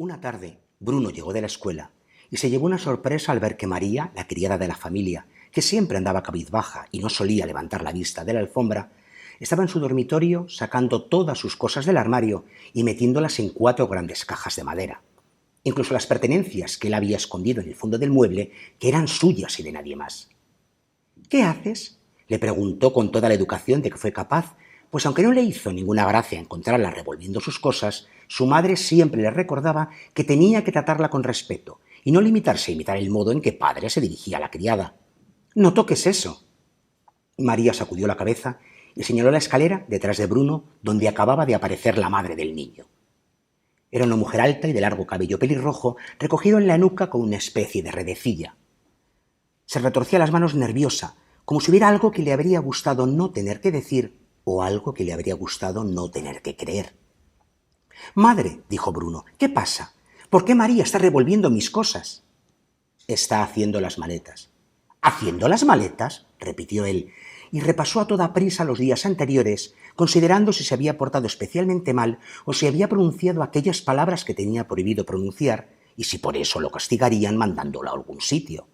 Una tarde, Bruno llegó de la escuela y se llevó una sorpresa al ver que María, la criada de la familia, que siempre andaba cabizbaja y no solía levantar la vista de la alfombra, estaba en su dormitorio sacando todas sus cosas del armario y metiéndolas en 4 grandes cajas de madera. Incluso las pertenencias que él había escondido en el fondo del mueble, que eran suyas y de nadie más. «¿Qué haces?», le preguntó con toda la educación de que fue capaz, pues aunque no le hizo ninguna gracia encontrarla revolviendo sus cosas, su madre siempre le recordaba que tenía que tratarla con respeto y no limitarse a imitar el modo en que padre se dirigía a la criada. «No toques eso». María sacudió la cabeza y señaló la escalera detrás de Bruno, donde acababa de aparecer la madre del niño. Era una mujer alta y de largo cabello pelirrojo, recogido en la nuca con una especie de redecilla. Se retorcía las manos nerviosa, como si hubiera algo que le habría gustado no tener que decir o algo que le habría gustado no tener que creer. «Madre», dijo Bruno, «¿qué pasa? ¿Por qué María está revolviendo mis cosas?» «Está haciendo las maletas». «¿Haciendo las maletas?», repitió él, y repasó a toda prisa los días anteriores, considerando si se había portado especialmente mal o si había pronunciado aquellas palabras que tenía prohibido pronunciar y si por eso lo castigarían mandándolo a algún sitio.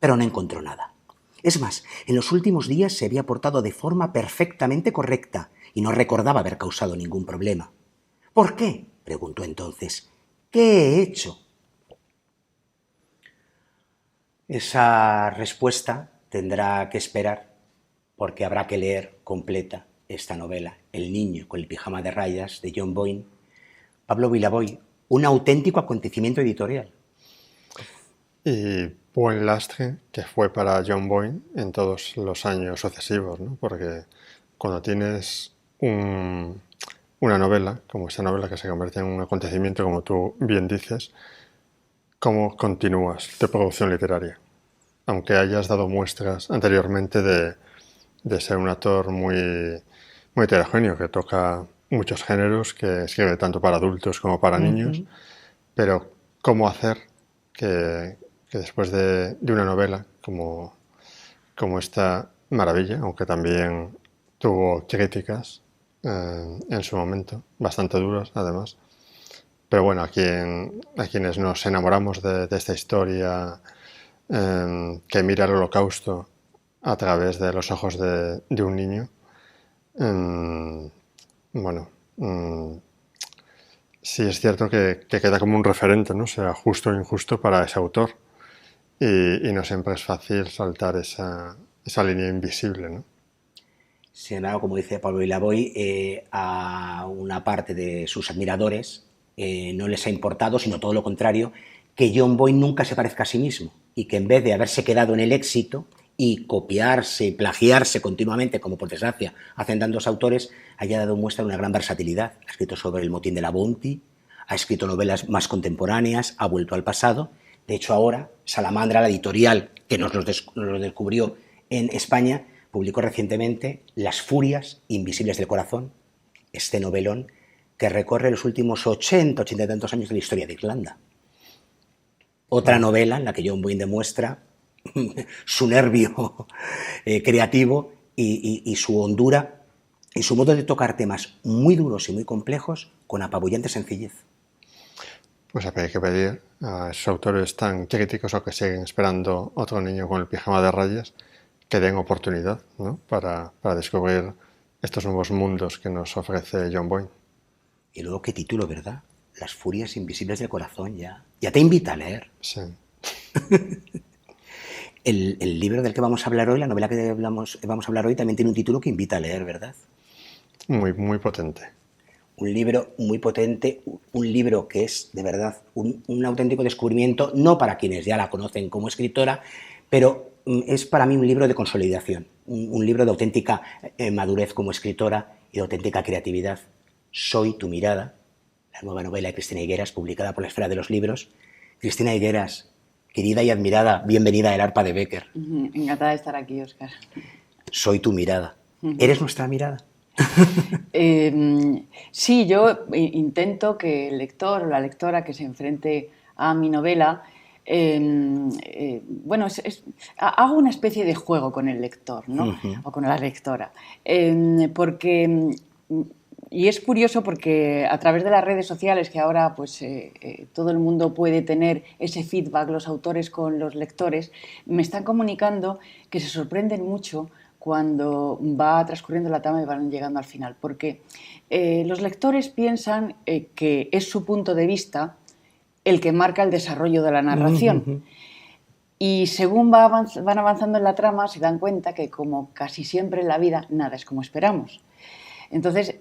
Pero no encontró nada. Es más, en los últimos días se había portado de forma perfectamente correcta y no recordaba haber causado ningún problema. «¿Por qué?», preguntó entonces. «¿Qué he hecho?». Esa respuesta tendrá que esperar porque habrá que leer completa esta novela, El niño con el pijama de rayas, de John Boyne, Pablo Vilaboy, un auténtico acontecimiento editorial. Y buen lastre que fue para John Boyne en todos los años sucesivos, ¿no? Porque cuando tienes una novela, como esta novela que se convierte en un acontecimiento, como tú bien dices, ¿cómo continúas tu producción literaria? Aunque hayas dado muestras anteriormente de ser un autor muy heterogéneo, que toca muchos géneros, que escribe tanto para adultos como para niños, pero ¿cómo hacer que después de una novela como esta maravilla, aunque también tuvo críticas en su momento, bastante duras además, pero bueno, a quienes nos enamoramos de esta historia que mira el holocausto a través de los ojos de un niño, bueno, sí es cierto que queda como un referente, ¿no? Sea justo o injusto para ese autor. Y no siempre es fácil saltar esa línea invisible, ¿no? Sin embargo, como dice Pablo Vilaboy, a una parte de sus admiradores no les ha importado, sino todo lo contrario, que John Boyne nunca se parezca a sí mismo y que en vez de haberse quedado en el éxito y copiarse y plagiarse continuamente, como por desgracia hacen tantos autores, haya dado muestra de una gran versatilidad. Ha escrito sobre el motín de la Bounty, ha escrito novelas más contemporáneas, ha vuelto al pasado. De hecho, ahora Salamandra, la editorial que nos lo descubrió en España, publicó recientemente Las furias invisibles del corazón, este novelón que recorre los últimos 80 y tantos años de la historia de Irlanda. Otra novela en la que John Boyne demuestra su nervio creativo y su hondura y su modo de tocar temas muy duros y muy complejos con apabullante sencillez. Pues hay que pedir a esos autores tan críticos o que siguen esperando otro niño con el pijama de rayas que den oportunidad, ¿no? para descubrir estos nuevos mundos que nos ofrece John Boyne. Y luego qué título, ¿verdad? Las furias invisibles del corazón, ya te invita a leer. Sí. El libro del que vamos a hablar hoy, la novela que vamos a hablar hoy, también tiene un título que invita a leer, ¿verdad? Muy potente. Un libro muy potente, un libro que es, de verdad, un auténtico descubrimiento, no para quienes ya la conocen como escritora, pero es para mí un libro de consolidación, un libro de auténtica madurez como escritora y de auténtica creatividad. Soy tu mirada, la nueva novela de Cristina Higueras, publicada por la Esfera de los Libros. Cristina Higueras, querida y admirada, bienvenida a El Arpa de Bécquer. Encantada de estar aquí, Óscar. Soy tu mirada. ¿Eres nuestra mirada? Sí, yo intento que el lector o la lectora que se enfrente a mi novela, hago una especie de juego con el lector, ¿no? O con la lectora, porque y es curioso porque a través de las redes sociales, que ahora pues todo el mundo puede tener ese feedback, los autores con los lectores, me están comunicando que se sorprenden mucho cuando va transcurriendo la trama y van llegando al final, porque los lectores piensan que es su punto de vista el que marca el desarrollo de la narración. Y según van avanzando en la trama, se dan cuenta que, como casi siempre en la vida, nada es como esperamos. Entonces,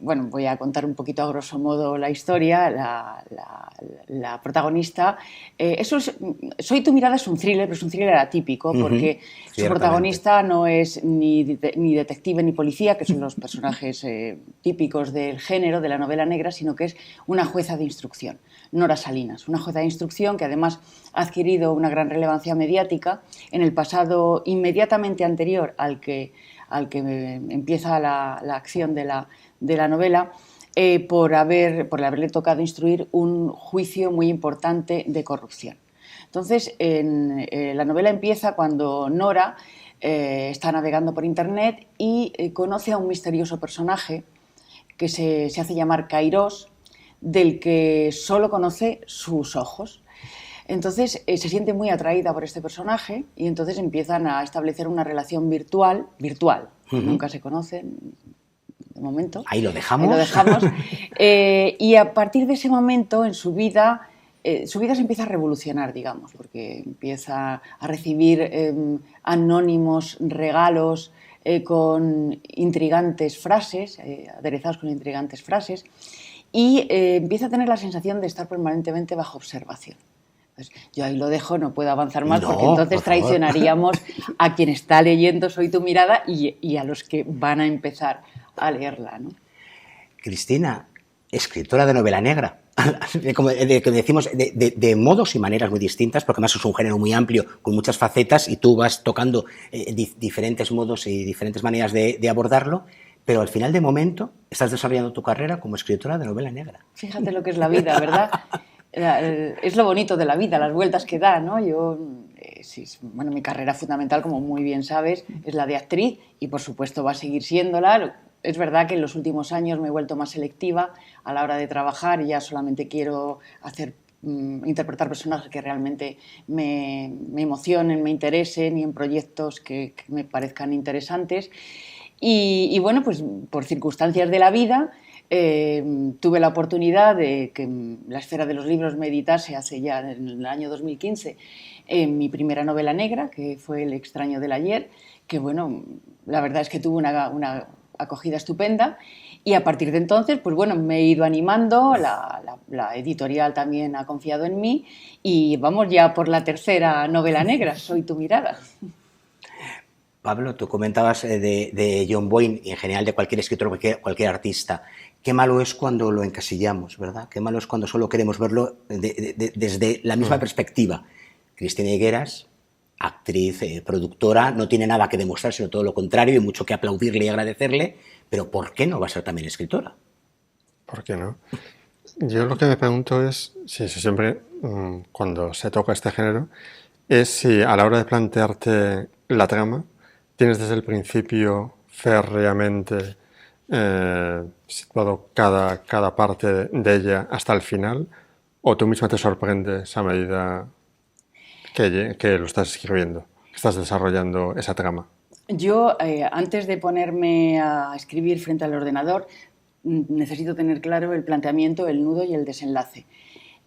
bueno, voy a contar un poquito a grosso modo la historia. La protagonista, Soy tu mirada es un thriller, pero es un thriller atípico, porque su protagonista no es ni detective ni policía, que son los personajes típicos del género, de la novela negra, sino que es una jueza de instrucción, Nora Salinas, una jueza de instrucción que además ha adquirido una gran relevancia mediática en el pasado inmediatamente anterior al que empieza la acción de la novela, por haberle tocado instruir un juicio muy importante de corrupción. Entonces, la novela empieza cuando Nora está navegando por internet y conoce a un misterioso personaje que se hace llamar Kairos, del que solo conoce sus ojos. Entonces se siente muy atraída por este personaje y entonces empiezan a establecer una relación virtual, nunca se conocen de momento. Ahí lo dejamos. Y a partir de ese momento en su vida se empieza a revolucionar, digamos, porque empieza a recibir anónimos regalos con intrigantes frases, aderezados con intrigantes frases, y empieza a tener la sensación de estar permanentemente bajo observación. Pues yo ahí lo dejo, no puedo avanzar más, porque entonces traicionaríamos a quien está leyendo Soy tu mirada y a los que van a empezar a leerla, ¿no? Cristina, escritora de novela negra, como decimos, de modos y maneras muy distintas, porque además es un género muy amplio, con muchas facetas, y tú vas tocando diferentes modos y diferentes maneras de abordarlo, pero al final, de momento, estás desarrollando tu carrera como escritora de novela negra. Fíjate lo que es la vida, ¿verdad? Es lo bonito de la vida, las vueltas que da, ¿no? Bueno, mi carrera fundamental, como muy bien sabes, es la de actriz y, por supuesto, va a seguir siéndola. Es verdad que en los últimos años me he vuelto más selectiva a la hora de trabajar y ya solamente quiero interpretar personajes que realmente me emocionen, me interesen, y en proyectos que me parezcan interesantes. Y bueno, pues por circunstancias de la vida tuve la oportunidad de que la esfera de los libros me editase hace ya, en el año 2015, mi primera novela negra, que fue El extraño del ayer, que bueno, la verdad es que tuvo una acogida estupenda, y a partir de entonces, pues bueno, me he ido animando, la editorial también ha confiado en mí, y vamos ya por la tercera novela negra, Soy tu mirada. Pablo, tú comentabas de John Boyne y en general de cualquier escritor, cualquier artista. Qué malo es cuando lo encasillamos, ¿verdad? Qué malo es cuando solo queremos verlo desde la misma perspectiva. Cristina Higueras, actriz, productora, no tiene nada que demostrar, sino todo lo contrario, y mucho que aplaudirle y agradecerle, pero ¿por qué no va a ser también escritora? ¿Por qué no? Yo lo que me pregunto es, si siempre, cuando se toca este género, es si a la hora de plantearte la trama, tienes desde el principio férreamente situado cada parte de ella hasta el final, o tú misma te sorprendes a medida que lo estás escribiendo, que estás desarrollando esa trama. Yo, antes de ponerme a escribir frente al ordenador, necesito tener claro el planteamiento, el nudo y el desenlace.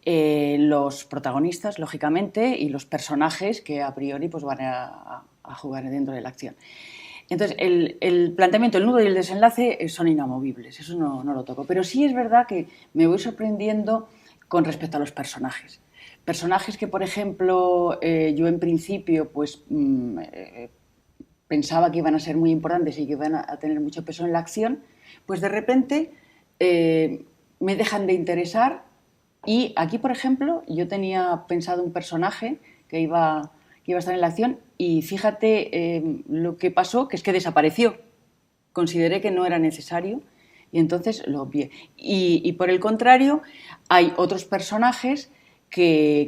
Los protagonistas, lógicamente, y los personajes que a priori pues, van a jugar dentro de la acción. Entonces, el planteamiento, el nudo y el desenlace son inamovibles, eso no lo toco. Pero sí es verdad que me voy sorprendiendo con respecto a los personajes. Personajes que, por ejemplo, yo en principio pues, pensaba que iban a ser muy importantes y que iban a tener mucho peso en la acción, pues de repente me dejan de interesar. Y aquí, por ejemplo, yo tenía pensado un personaje que iba a estar en la acción y fíjate lo que pasó, que es que desapareció. Consideré que no era necesario y entonces lo obvié. Y por el contrario, hay otros personajes que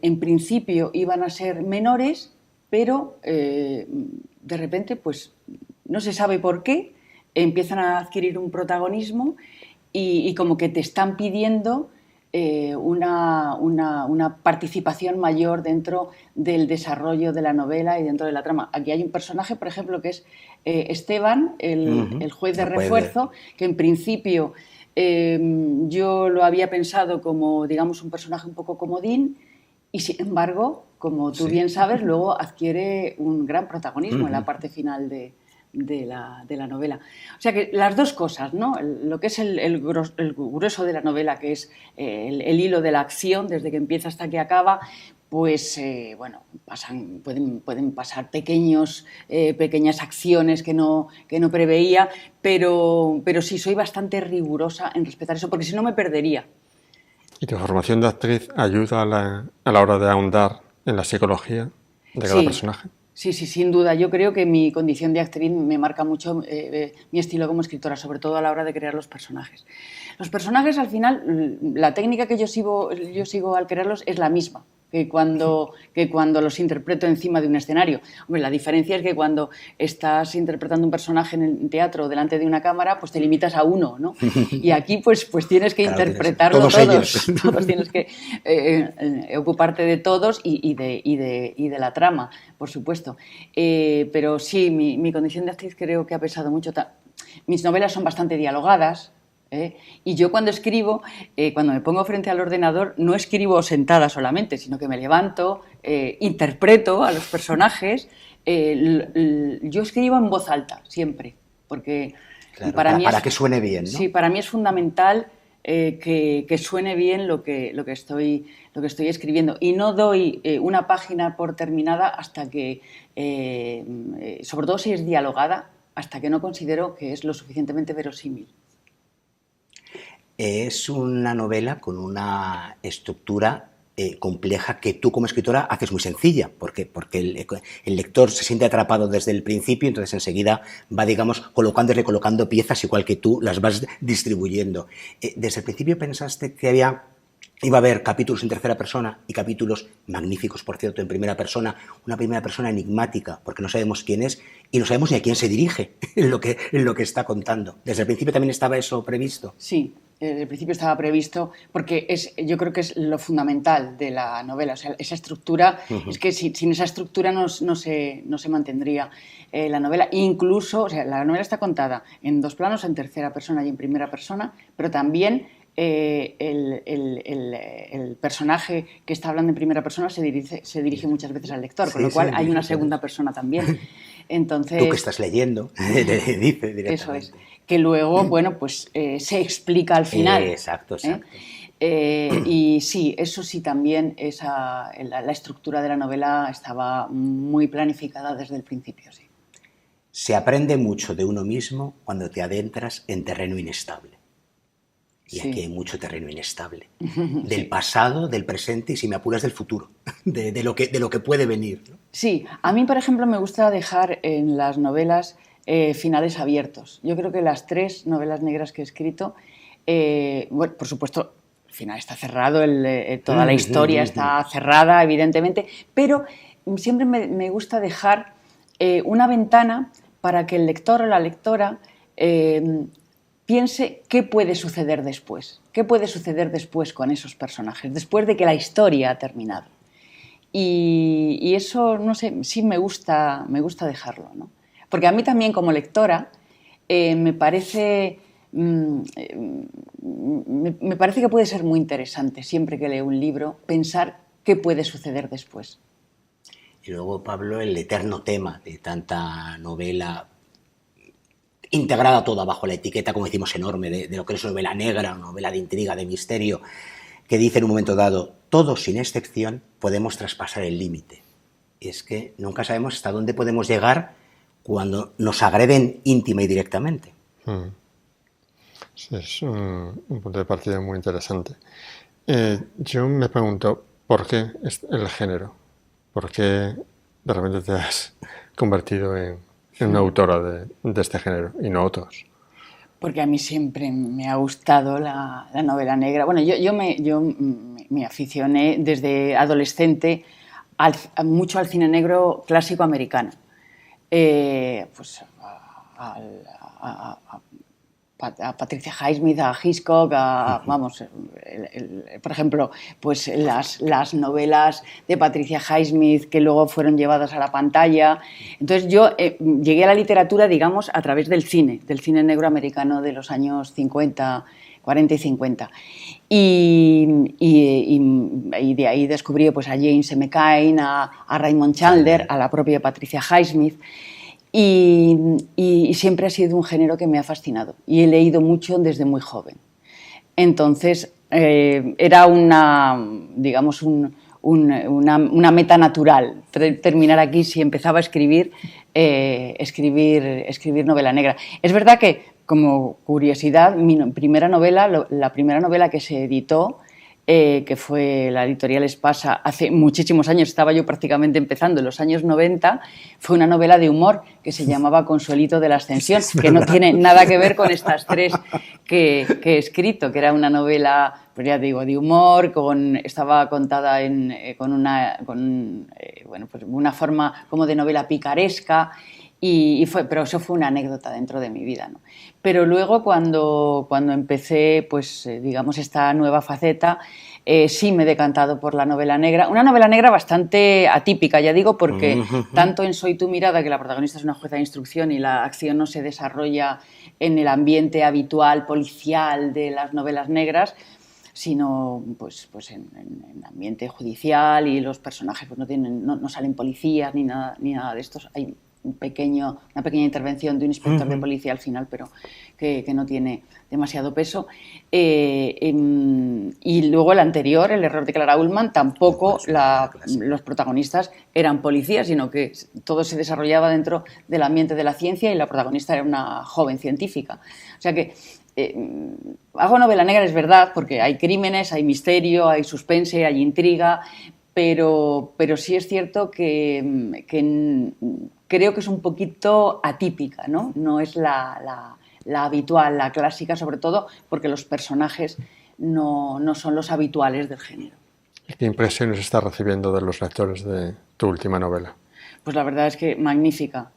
en principio iban a ser menores, pero de repente, pues no se sabe por qué, empiezan a adquirir un protagonismo y como que te están pidiendo una participación mayor dentro del desarrollo de la novela y dentro de la trama. Aquí hay un personaje, por ejemplo, que es Esteban, el juez de refuerzo, que en principio yo lo había pensado como, digamos, un personaje un poco comodín y, sin embargo, como tú bien sabes, luego adquiere un gran protagonismo en la parte final de la novela. O sea que las dos cosas, ¿no? Lo que es el grueso de la novela, que es el hilo de la acción desde que empieza hasta que acaba, pues bueno, pueden pasar pequeñas acciones que no preveía, pero sí soy bastante rigurosa en respetar eso, porque si no me perdería. ¿Y tu formación de actriz ayuda a la hora de ahondar en la psicología de cada personaje? Sí, sin duda. Yo creo que mi condición de actriz me marca mucho mi estilo como escritora, sobre todo a la hora de crear los personajes. Los personajes, al final, la técnica que yo sigo al crearlos es la misma que cuando los interpreto encima de un escenario. Hombre, la diferencia es que cuando estás interpretando un personaje en el teatro delante de una cámara, pues te limitas a uno, ¿no? Y aquí pues tienes que interpretarlo todos. Todos tienes que ocuparte de todos y de la trama, por supuesto. Pero sí, mi condición de actriz creo que ha pesado mucho. Mis novelas son bastante dialogadas. Y yo cuando escribo, cuando me pongo frente al ordenador, no escribo sentada solamente, sino que me levanto, interpreto a los personajes. Yo escribo en voz alta, siempre, porque claro, para que suene bien, ¿no? Sí, para mí es fundamental que suene bien lo que estoy escribiendo. Y no doy una página por terminada hasta que, sobre todo si es dialogada, hasta que no considero que es lo suficientemente verosímil. Es una novela con una estructura compleja que tú como escritora haces muy sencilla, porque el lector se siente atrapado desde el principio, entonces enseguida va, digamos, colocando y recolocando piezas igual que tú las vas distribuyendo. ¿Desde el principio pensaste que iba a haber capítulos en tercera persona y capítulos magníficos, por cierto, en primera persona, una primera persona enigmática, porque no sabemos quién es y no sabemos ni a quién se dirige en lo que está contando? ¿Desde el principio también estaba eso previsto? Sí, desde el principio estaba previsto, porque yo creo que es lo fundamental de la novela. O sea, esa estructura, es que sin esa estructura no se mantendría la novela. Incluso, o sea, la novela está contada en dos planos, en tercera persona y en primera persona, pero también el personaje que está hablando en primera persona se dirige muchas veces al lector, con lo cual hay una segunda persona también. Entonces, tú que estás leyendo, le dice directamente. Eso es. Que luego, bueno, pues se explica al final. Exacto. Y sí, eso sí también, la estructura de la novela estaba muy planificada desde el principio, sí. Se aprende mucho de uno mismo cuando te adentras en terreno inestable. Y aquí hay mucho terreno inestable. Del pasado, del presente y, si me apuras, del futuro. De lo que puede venir, ¿no? Sí, a mí, por ejemplo, me gusta dejar en las novelas finales abiertos. Yo creo que las 3 novelas negras que he escrito, bueno, por supuesto, el final está cerrado, toda la historia está cerrada, evidentemente, pero siempre me gusta dejar una ventana para que el lector o la lectora piense qué puede suceder después. ¿Qué puede suceder después con esos personajes? Después de que la historia ha terminado. Y eso, no sé, sí me gusta dejarlo, ¿no? Porque a mí también, como lectora, me parece que puede ser muy interesante, siempre que leo un libro, pensar qué puede suceder después. Y luego, Pablo, el eterno tema de tanta novela integrada toda bajo la etiqueta, como decimos, enorme de lo que es novela negra, novela de intriga, de misterio, que dice en un momento dado: todos sin excepción podemos traspasar el límite. Y es que nunca sabemos hasta dónde podemos llegar cuando nos agreden íntima y directamente. Sí, es un punto de partida muy interesante. Yo me pregunto, ¿por qué el género? ¿Por qué de repente te has convertido en una autora de este género y no otros? Porque a mí siempre me ha gustado la novela negra. Bueno, yo me aficioné desde adolescente mucho al cine negro clásico americano. Pues a Patricia Highsmith, a Hitchcock, vamos, por ejemplo, pues las novelas de Patricia Highsmith que luego fueron llevadas a la pantalla. Entonces yo llegué a la literatura, digamos, a través del cine negro americano de los años 50, 40 y 50. Y de ahí descubrí pues, a James M. Cain, a Raymond Chandler, a la propia Patricia Highsmith. Y siempre ha sido un género que me ha fascinado y he leído mucho desde muy joven. Entonces, era digamos, una meta natural terminar aquí si empezaba a escribir novela negra. Es verdad que, como curiosidad, la primera novela que se editó, que fue la editorial Espasa, hace muchísimos años, estaba yo prácticamente empezando, en los años 90, fue una novela de humor que se llamaba Consuelito de la Ascensión, que no tiene nada que ver con estas tres que he escrito, que era una novela, pues ya digo, de humor, estaba contada con una forma como de novela picaresca. Pero eso fue una anécdota dentro de mi vida, ¿no? Pero luego cuando empecé, pues digamos, esta nueva faceta, sí me he decantado por la novela negra. Una novela negra bastante atípica, ya digo, porque tanto en Soy tu mirada, que la protagonista es una jueza de instrucción y la acción no se desarrolla en el ambiente habitual, policial de las novelas negras, sino pues en ambiente judicial, y los personajes pues, no salen policías ni nada de estos. Hay una pequeña intervención de un inspector de policía al final, pero que no tiene demasiado peso. Y luego el anterior, El error de Clara Ullman, tampoco los protagonistas eran policías, sino que todo se desarrollaba dentro del ambiente de la ciencia y la protagonista era una joven científica. O sea que hago novela negra, es verdad, porque hay crímenes, hay misterio, hay suspense, hay intriga, pero sí es cierto que creo que es un poquito atípica, ¿no? No es la habitual, la clásica, sobre todo porque los personajes no son los habituales del género. ¿Qué impresiones estás recibiendo de los lectores de tu última novela? Pues la verdad es que magnífica.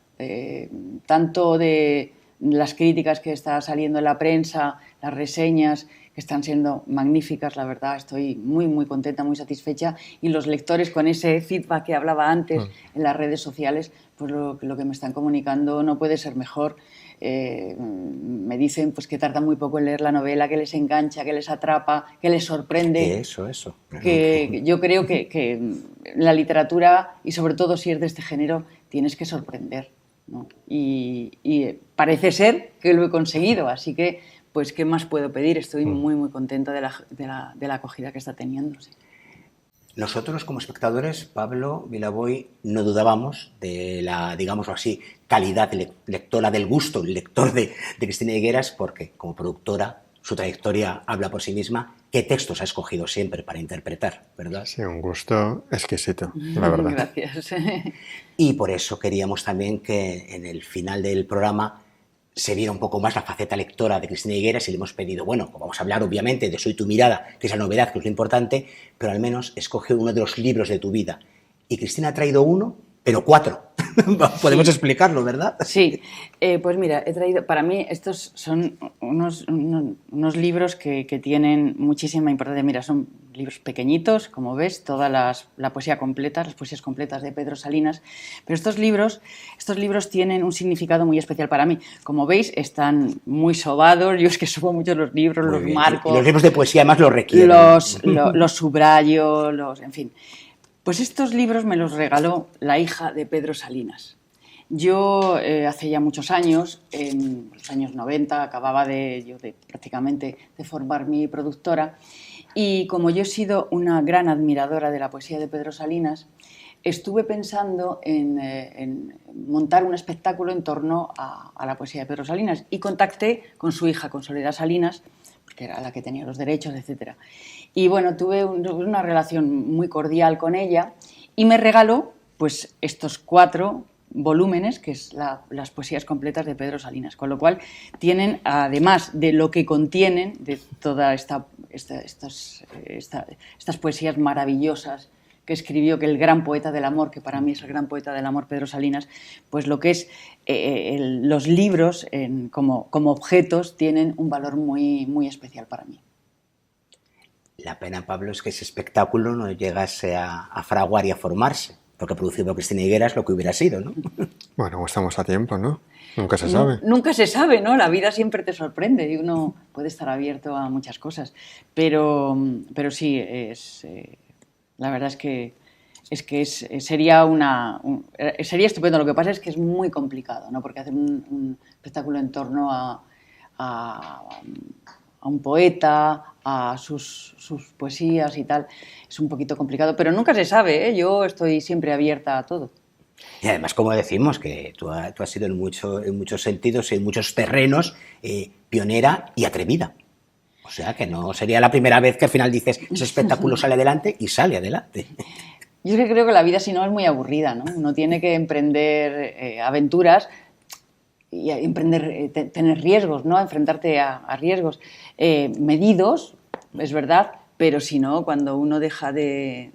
Tanto de las críticas que está saliendo en la prensa, las reseñas, que están siendo magníficas, la verdad, estoy muy, muy contenta, muy satisfecha, y los lectores con ese feedback que hablaba antes en las redes sociales, pues lo que me están comunicando no puede ser mejor. Me dicen pues que tardan muy poco en leer la novela, que les engancha, que les atrapa, que les sorprende. Eso. Que yo creo que la literatura, y sobre todo si es de este género, tienes que sorprender, ¿no? Y parece ser que lo he conseguido, así que pues ¿qué más puedo pedir? Estoy muy, muy contenta de la acogida que está teniendo. Sí. Nosotros, como espectadores, Pablo Vilaboy, no dudábamos de la, digámoslo así, calidad lectora, del gusto lector de Cristina Higueras, porque como productora su trayectoria habla por sí misma. ¿Qué textos ha escogido siempre para interpretar, verdad? Sí, un gusto exquisito, la verdad. Gracias. Y por eso queríamos también que en el final del programa se viera un poco más la faceta lectora de Cristina Higueras, y le hemos pedido, bueno, vamos a hablar obviamente de Soy tu mirada, que es la novedad, que es lo importante, pero al menos escoge uno de los libros de tu vida. Y Cristina ha traído uno, pero 4. Podemos explicarlo, ¿verdad? Sí, pues mira, he traído, para mí estos son unos libros que tienen muchísima importancia. Mira, son libros pequeñitos, como ves, toda la poesía completa, las poesías completas de Pedro Salinas, pero estos libros tienen un significado muy especial para mí. Como veis, están muy sobados, yo es que subo mucho los libros, muy los bien. Marco. Y los libros de poesía además los requieren. Los subrayo, en fin. Pues estos libros me los regaló la hija de Pedro Salinas. Yo hace ya muchos años, en los años 90, acababa prácticamente de formar mi productora, y como yo he sido una gran admiradora de la poesía de Pedro Salinas, estuve pensando en montar un espectáculo en torno a la poesía de Pedro Salinas, y contacté con su hija, con Soledad Salinas, porque era la que tenía los derechos, etc. Y bueno, tuve una relación muy cordial con ella, y me regaló pues estos 4 volúmenes, que es las poesías completas de Pedro Salinas, con lo cual tienen, además de lo que contienen, de todas estas poesías maravillosas que escribió, que el gran poeta del amor, que para mí es el gran poeta del amor, Pedro Salinas, pues lo que es los libros como objetos tienen un valor muy, muy especial para mí. La pena, Pablo, es que ese espectáculo no llegase a fraguar y a formarse, porque producido por Cristina Higueras lo que hubiera sido, ¿no? Bueno, estamos a tiempo, ¿no? Nunca se sabe. Nunca se sabe, ¿no? La vida siempre te sorprende y uno puede estar abierto a muchas cosas. Pero sí, la verdad es que sería estupendo. Lo que pasa es que es muy complicado, ¿no? Porque hacer un espectáculo en torno a un poeta, a sus poesías y tal, es un poquito complicado. Pero nunca se sabe, ¿eh? Yo estoy siempre abierta a todo. Y además, como decimos, que tú has sido en muchos sentidos, en muchos terrenos, pionera y atrevida. O sea, que no sería la primera vez que al final dices, ese espectáculo sale adelante y sale adelante. Yo es que creo que la vida, si no, es muy aburrida, ¿no? Uno tiene que emprender aventuras y tener riesgos, ¿no? Enfrentarte a riesgos medidos, es verdad, pero si no, cuando uno deja de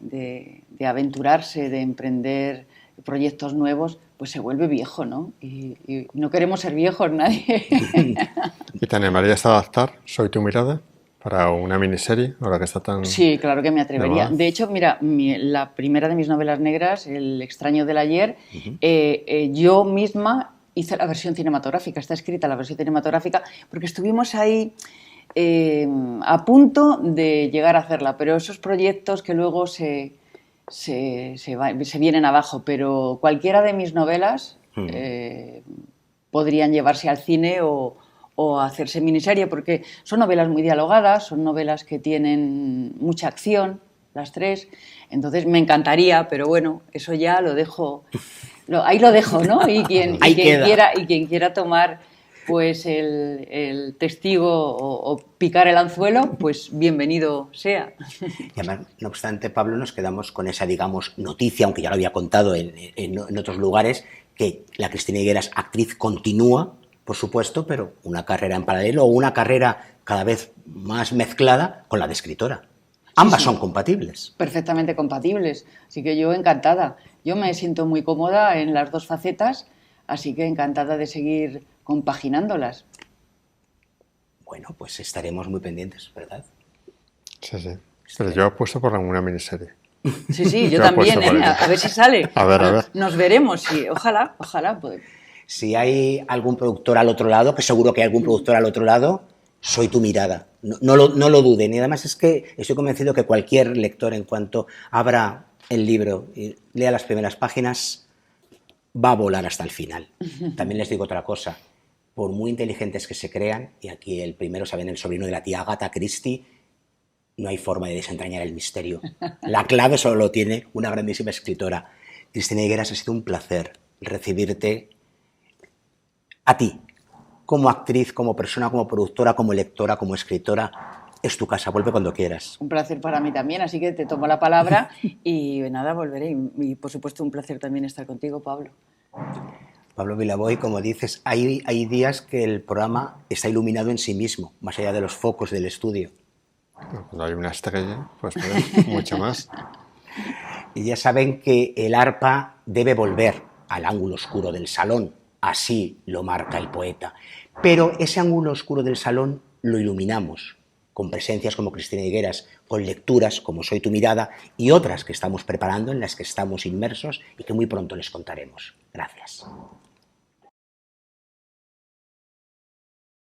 aventurarse, de emprender proyectos nuevos, pues se vuelve viejo, ¿no? Y no queremos ser viejos nadie. ¿Y te animarías a adaptar Soy tu mirada para una miniserie, ahora que está tan... Sí, claro que me atrevería. de moda? De hecho, mira, la primera de mis novelas negras, El extraño del ayer, yo misma hice la versión cinematográfica, está escrita la versión cinematográfica, porque estuvimos ahí a punto de llegar a hacerla, pero esos proyectos que luego se vienen abajo, pero cualquiera de mis novelas podrían llevarse al cine o hacerse miniserie, porque son novelas muy dialogadas, son novelas que tienen mucha acción, las tres, entonces me encantaría, pero bueno, eso ya lo dejo, ahí lo dejo, ¿no? Y quien quiera tomar pues el testigo o picar el anzuelo, pues bienvenido sea. Y además, no obstante, Pablo, nos quedamos con esa, digamos, noticia, aunque ya lo había contado en otros lugares, que la Cristina Higueras, actriz, continúa, por supuesto, pero una carrera en paralelo o una carrera cada vez más mezclada con la de escritora. Ambas son compatibles. Perfectamente compatibles, así que yo encantada. Yo me siento muy cómoda en las dos facetas, así que encantada de seguir compaginándolas. Bueno, pues estaremos muy pendientes, ¿verdad? Sí, sí. Pero yo apuesto por una miniserie. Sí, yo Yo también, apuesto por ello. a ver si sale. A ver. Nos veremos, sí. Ojalá. Pues. Si hay algún productor al otro lado, que seguro que hay algún productor al otro lado, Soy tu mirada. No lo duden. Y además es que estoy convencido que cualquier lector, en cuanto abra el libro y lea las primeras páginas, va a volar hasta el final. También les digo otra cosa. Por muy inteligentes que se crean, y aquí el primero saben el sobrino de la tía Agatha Christie, no hay forma de desentrañar el misterio. La clave solo lo tiene una grandísima escritora. Cristina Higueras, ha sido un placer recibirte a ti, como actriz, como persona, como productora, como lectora, como escritora. Es tu casa, vuelve cuando quieras. Un placer para mí también, así que te tomo la palabra y nada, volveré. Y por supuesto un placer también estar contigo, Pablo. Pablo Vilaboy, como dices, hay días que el programa está iluminado en sí mismo, más allá de los focos del estudio. Cuando hay una estrella, pues ves mucho más. Y ya saben que el arpa debe volver al ángulo oscuro del salón, así lo marca el poeta. Pero ese ángulo oscuro del salón lo iluminamos con presencias como Cristina Higueras, con lecturas como Soy tu mirada y otras que estamos preparando, en las que estamos inmersos y que muy pronto les contaremos. Gracias.